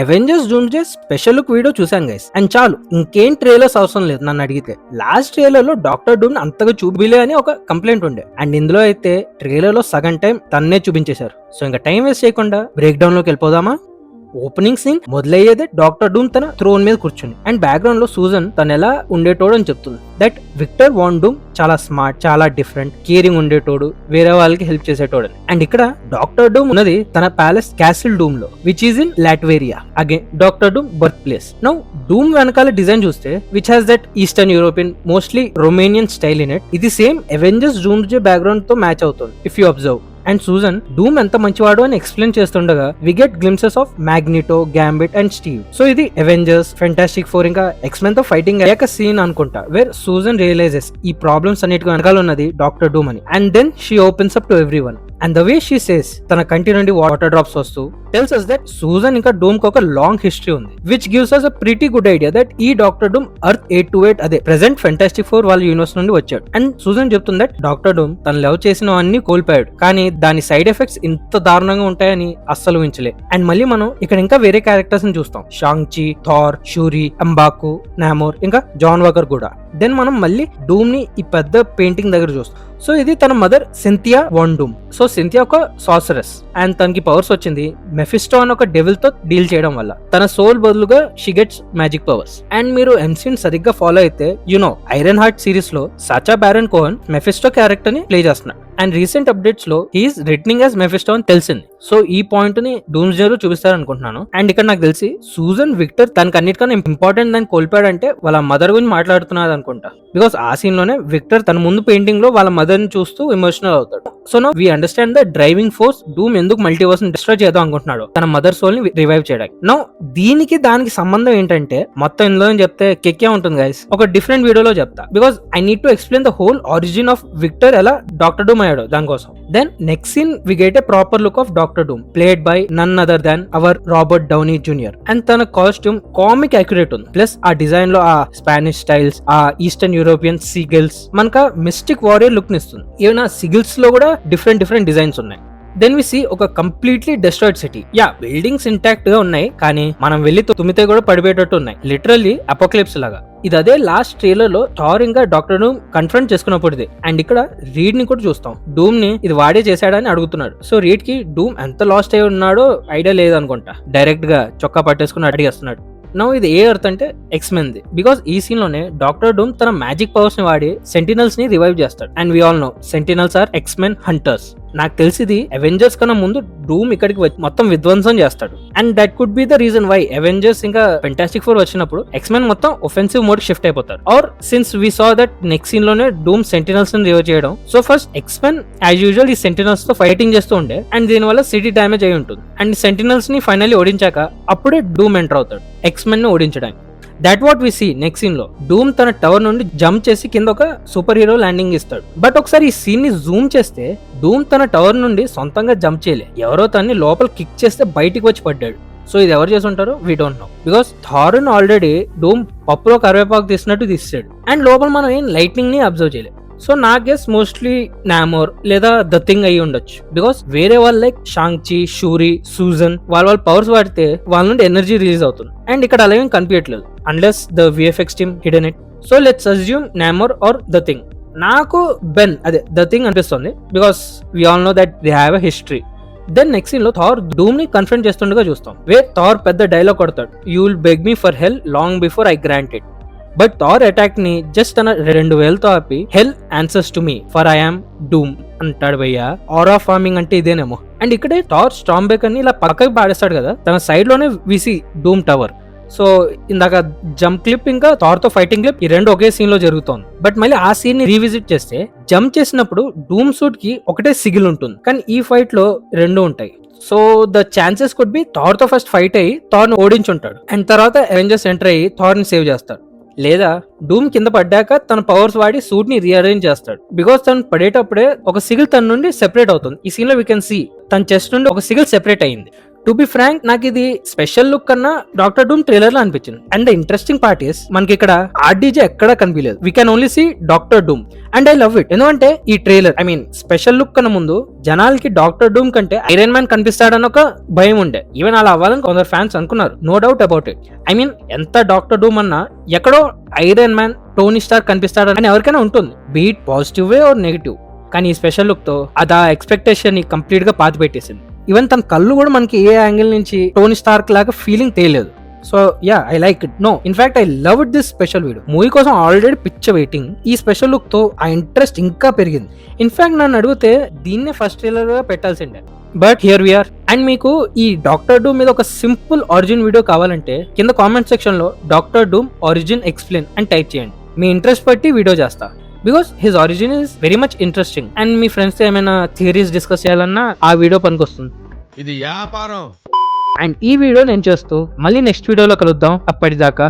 Avengers doomsday special look video చూసాం guys, and చాలు ఇంకేం ట్రైలర్స్ అవసరం లేదు నన్ను అడిగితే. లాస్ట్ ట్రైలర్ లో డాక్టర్ డూమ్ అంతగా చూపిలే అని ఒక కంప్లైంట్ ఉండే, అండ్ ఇందులో అయితే ట్రైలర్ లో సగం టైం తన్నే చూపించేశారు. సో ఇంకా టైం వేస్ట్ చేయకుండా బ్రేక్ డౌన్ లోకి వెళ్ళిపోదామా. ఓపెనింగ్ సీన్ మొదలయ్యేదే డాక్టర్ డూమ్ తన థ్రోన్ మీద కూర్చుని, అండ్ బ్యాక్గ్రౌండ్ లో సూజన్ తను ఎలా ఉండేటోడు అని చెప్తుంది. దట్ విక్టర్ వాన్ డూమ్ చాలా స్మార్ట్, చాలా డిఫరెంట్, కేరింగ్ ఉండేటోడు, వేరే వాళ్ళకి హెల్ప్ చేసేటోడు. అండ్ ఇక్కడ డాక్టర్ డూమ్ ఉన్నది తన ప్యాలెస్ క్యాసిల్ డూమ్ లో, which is in Latveria, again Doctor Doom birth place. Now Doom వెనకాల డిజైన్ చూస్తే, which has that Eastern European mostly Romanian style in it. ఇది సేమ్ అవెంజర్స్ డూమ్స్డే బ్యాక్గ్రౌండ్ తో match అవుతుంది if you observe. And Susan Doom ఎంత మంచివాడు అని explain చేస్తుండగా we get glimpses of Magneto, Gambit and Steve. So ఇది Avengers, fantastic Four ఇంకా X Men తో ఫైటింగ్ అయ్యాక సీన్ అనుకుంటా, వేర్ సూజన్ రియలైజెస్ ఈ ప్రాబ్లమ్స్ అన్నిటికీ వెనకాల ఉన్నది డాక్టర్ డూమ్ అని. And then she opens up to everyone. And the way she says, తన కంటి నుండి వాటర్ డ్రాప్స్ వస్తూ టెల్స్ us that సూజన్ ఇంకా డూమ్ కి ఒక లాంగ్ హిస్టరీ ఉంది, which gives us a pretty good idea that ఈ డాక్టర్ డూమ్ ఎర్త్ 828 అదే ప్రెసెంట్ ఫెంటాస్టిక్ ఫోర్ వాళ్ళ యూనివర్స్ నుండి వచ్చాడు. అండ్ సూజన్ చెప్తుంది దట్ డాక్టర్ డూమ్ తను లవ్ చేసినవన్నీ కోల్పోయాడు, కానీ దాని సైడ్ ఎఫెక్ట్స్ ఇంత దారుణంగా ఉంటాయని అస్సలు ఊహించలే. అండ్ మళ్ళీ మనం ఇక్కడ ఇంకా వేరే క్యారెక్టర్స్ ని చూస్తాం, షాంగ్ చి, థార్, షూరి, అంబాకు, నామోర్ ఇంకా జాన్ వాకర్ కూడా. దెన్ మనం మళ్ళీ డూమ్ ని ఈ పెద్ద పెయింటింగ్ దగ్గర చూస్తాం. సో ఇది తన mother Cynthia Von Doom. So Cynthia ఒక సాసరస్, అండ్ తనకి పవర్స్ వచ్చింది మెఫిస్టో అని ఒక డెవిల్ తో డీల్ చేయడం వల్ల. తన సోల్ బదులుగా she gets magic powers. And మీరు ఎంసీని సరిగ్గా ఫాలో అయితే ఐరన్ హార్ట్ సిరీస్ లో సాచా బ్యారన్ కోహన్ మెఫిస్టో క్యారెక్టర్ ని ప్లే చేస్తున్నాడు. అండ్ రీసెంట్ అప్డేట్స్ లో హీఈస్ రిటర్నింగ్ యాజ్ మెఫిస్టో అని తెలిసింది. సో ఈ పాయింట్ ని డూమ్స్డే లో చూపిస్తారు అనుకుంటున్నాను. అండ్ ఇక్కడ నాకు తెలిసి సూజన్ విక్టర్ తనకి అన్నిటికన్నా ఇంపార్టెంట్ దాన్ని కోల్పోయాడంటే వాళ్ళ మదర్ గురించి మాట్లాడుతున్నది అనుకుంటా. బికాస్ ఆ సీన్ లోనే విక్టర్ తన ముందు పెయింటింగ్ లో వాళ్ళ మదర్ ని చూస్తూ ఎమోషనల్ అవుతాడు. So no we understand the driving force Doom ఎందుకు మల్టీవర్స్ ని డిస్ట్రాయ్ చేద్దాం అనుకుంటున్నాడు, తన మదర్ సోల్ ని రివైవ్ చేయడానికి. నో దీనికి దానికి సంబంధం ఏంటంటే మొత్తం ఇందులో చెప్తే కెక్కే ఉంటుంది గైస్, ఒక డిఫరెంట్ వీడియోలో చెప్తా. Because I need to explain the whole origin of Victor ఎలా డాక్టర్ డూమ్ అయ్యాడు దానికోసం. Then next scene we get a proper look of doctor Doom played by none other than our Robert Downey junior. And తన costume comic accurate ఉంది, plus ఆ design లో ఆ Spanish styles, ఆ Eastern European sigils మనకు mystic warrior look ని ఇస్తుంది. Even ఆ సిగిల్స్ లో కూడా డిఫరెంట్ డిజైన్స్ ఉన్నాయి. దెన్ వి సీ ఒక completely destroyed city. Yeah buildings intact గా ఉన్నాయి, కానీ మనం వెళ్ళి తుమ్మితే కూడా పడిపోయేటట్టు ఉన్నాయి, లిటరల్లీ అపోక్లిప్స్ లాగా. ఇది అదే లాస్ట్ ట్రైలర్ లో థార్ ఇంకా డాక్టర్ డూమ్ కన్ఫ్రంట్ చేసుకున్నప్పుడు. అండ్ ఇక్కడ రీడ్ ని కూడా చూస్తాం, డూమ్ ని ఇది వాడే చేశాడని అడుగుతున్నాడు. సో రీడ్ కి డూమ్ ఎంత లాస్ట్ అయి ఉన్నాడో ఐడియా లేదనుకుంటా, డైరెక్ట్ గా చొక్కా పట్టేసుకుని అడిగేస్తున్నాడు. నౌ ఇది ఏ ఎర్త్ అంటే ఎక్స్మెన్ ది, బికాస్ ఈ సీన్ లోనే డాక్టర్ డూమ్ తన మ్యాజిక్ పవర్స్ ని వాడి సెంటినల్స్ ని రివైవ్ చేస్తాడు. And we all know Sentinels are X-Men hunters. నాకు తెలిసింది అవెంజర్స్ కన్నా ముందు డూమ్ ఇక్కడికి మొత్తం విధ్వంసం చేస్తాడు. And that could be the reason why Avengers ఇంకా ఫెంటాస్టిక్ ఫోర్ వచ్చినప్పుడు ఎక్స్మెన్ మొత్తం ఒఫెన్సివ్ మోడ్ షిఫ్ట్ అయిపోతారు. Or since we saw that next scene లోనే డూమ్ సెంటినల్స్ ని రివైవ్ చేయడం. So first X Men as usual ఈ సెంటినల్స్ తో ఫైటింగ్ చేస్తూ ఉండే, అండ్ దీని వల్ల సిటీ డ్యామేజ్ అయి ఉంటుంది. అండ్ సెంటినల్స్ ని ఫైనల్లీ ఓడించాక అప్పుడే డూమ్ ఎంటర్ అవుతాడు ఎక్స్మెన్ ని ఓడించడానికి. That what we see next scene లో. డూమ్ తన టవర్ నుండి జంప్ చేసి కింద ఒక సూపర్ హీరో ల్యాండింగ్ ఇస్తాడు. బట్ ఒకసారి ఈ సీన్ ని జూమ్ చేస్తే డూమ్ తన టవర్ నుండి సొంతంగా జంప్ చేయలే, ఎవరో తన్ని లోపల కిక్ చేస్తే బయటికి వచ్చి పడ్డాడు. సో ఇది ఎవరు చేసి ఉంటారో we don't know, because Thor already Doom పప్పులో కరివేపాకు తీసినట్టు తీసాడు, అండ్ లోపల మనం ఏం లైట్నింగ్ ని అబ్జర్వ్ చేయలేదు. సో నా గెస్ మోస్ట్లీ నామోర్ లేదా ద థింగ్ అయ్యి ఉండొచ్చు, బికాస్ వేరే వాళ్ళు లైక్ షాంగ్ చి, షూరి, సూజన్ వాళ్ళ పవర్స్ వాడితే వాళ్ళ నుండి ఎనర్జీ రిలీజ్ అవుతుంది. అండ్ ఇక్కడ అలా ఏం కనిపించట్లేదు unless the VFX team hidden it. So let's assume Namor are the Thing. నాకు బెన్ అదే ద థింగ్ అనిపిస్తుంది, because we all know that they have a history. Then next scene లో Thor డూమ్ ని కన్ఫ్రంట్ చేస్తుండగా చూస్తాం, వే థార్ పెద్ద డైలాగ్ కొడతాడు, you will beg me for Hel long before I grant it. But Thor attack ని just తన 2 వేలతో ఆపి Hel answers to me for I am Doom అంటాడు భయ్యా. ఆరా ఫార్మింగ్ అంటే ఇదేనేమో. అండ్ ఇక్కడే థార్ స్టామ్ బేక్ అని ఇలా పక్కకి పాడేస్తాడు కదా, తన సైడ్ లోనే విసి డూమ్ టవర్. సో ఇందాక జంప్ క్లిప్ ఇంకా థార్ తో ఫైటింగ్ క్లిప్ ఈ రెండు ఒకే సీన్ లో జరుగుతోంది. బట్ మళ్ళీ ఆ సీన్ ని రీవిజిట్ చేస్తే జంప్ చేసినప్పుడు డూమ్ సూట్ కి ఒకటే సిగిల్ ఉంటుంది, కానీ ఈ ఫైట్ లో 2 ఉంటాయి. So the chances could be Thor తో ఫస్ట్ ఫైట్ అయ్యి థార్ ని ఓడించుంటాడు, అండ్ తర్వాత అవెంజర్స్ ఎంటర్ అయ్యి థార్ ని సేవ్ చేస్తారు. లేదా డూమ్ కింద పడ్డాక తన పవర్స్ వాడి సూట్ ని రీఅరేంజ్ చేస్తాడు, బికాస్ తను పడేటప్పుడే ఒక సిగిల్ తన నుండి సెపరేట్ అవుతుంది. ఈ సీన్ లో వీ కెన్ సీ తన చెస్ట్ నుండి ఒక సిగిల్ సెపరేట్ అయింది. టు బి ఫ్రాంక్ నాకు ఇది స్పెషల్ లుక్ కన్నా డాక్టర్ డూమ్ ట్రైలర్ లో అనిపించింది. And the interesting part is మనకి ఇక్కడ ఆర్డీజే ఎక్కడా కనిపించలేదు. We can only see Doctor Doom and I love it. ఎందుకంటే ఈ ట్రైలర్ స్పెషల్ లుక్ కన్నా ముందు జనాలకి డాక్టర్ డూమ్ కంటే ఐరన్ మ్యాన్ కనిపిస్తాడని ఒక భయం ఉండే. ఈవెన్ అలా అవ్వాలని కొందరు ఫ్యాన్స్ అనుకున్నారు, నో డౌట్ అబౌట్ ఇట్. ఎంత డాక్టర్ డూమ్ అన్నా ఎక్కడో ఐరన్ మ్యాన్ టోనీ స్టార్ కనిపిస్తాడని ఎవరికైనా ఉంటుంది, be it positive way or negative. కానీ ఈ స్పెషల్ లుక్ తో అది ఆ ఎక్స్పెక్టేషన్ ని కంప్లీట్ గా పాతి పెట్టేసింది. ఈవెన్ తన కళ్ళు కూడా మనకి ఏ యాంగిల్ నుంచి టోనీ స్టార్క్ లాగా ఫీలింగ్ తెలియలేదు. So yeah, I like it. No, in fact I love it this special video. Movie కోసం ఆల్రెడీ పిచ్చ వెయిటింగ్. ఈ స్పెషల్ లుక్ తో ఆ ఇంట్రెస్ట్ ఇంకా పెరిగింది. ఇన్ఫాక్ట్ నన్ను అడిగితే దీన్నే ఫస్ట్ ట్రైలర్ గా పెట్టాల్సిండే. But here we are. అండ్ మీకు ఈ డాక్టర్ డూమ్ మీద ఒక సింపుల్ ఆరిజిన్ వీడియో కావాలంటే కింద కామెంట్ సెక్షన్ లో డాక్టర్ డూమ్ ఆరిజిన్ ఎక్స్ప్లెయిన్ అని టైప్ చేయండి. మీ ఇంట్రెస్ట్ బట్టి వీడియో చేస్తా, because his origin is very much interesting. And me friends తో ఏమైనా థియరీస్ డిస్కస్ చేయాలన్నా ఆ వీడియో పనికొస్తుంది. ఇది వ్యాపారం. అండ్ ఈ వీడియో నేను చేస్తూ మళ్ళీ నెక్స్ట్ వీడియోలో కలుద్దాం. అప్పటిదాకా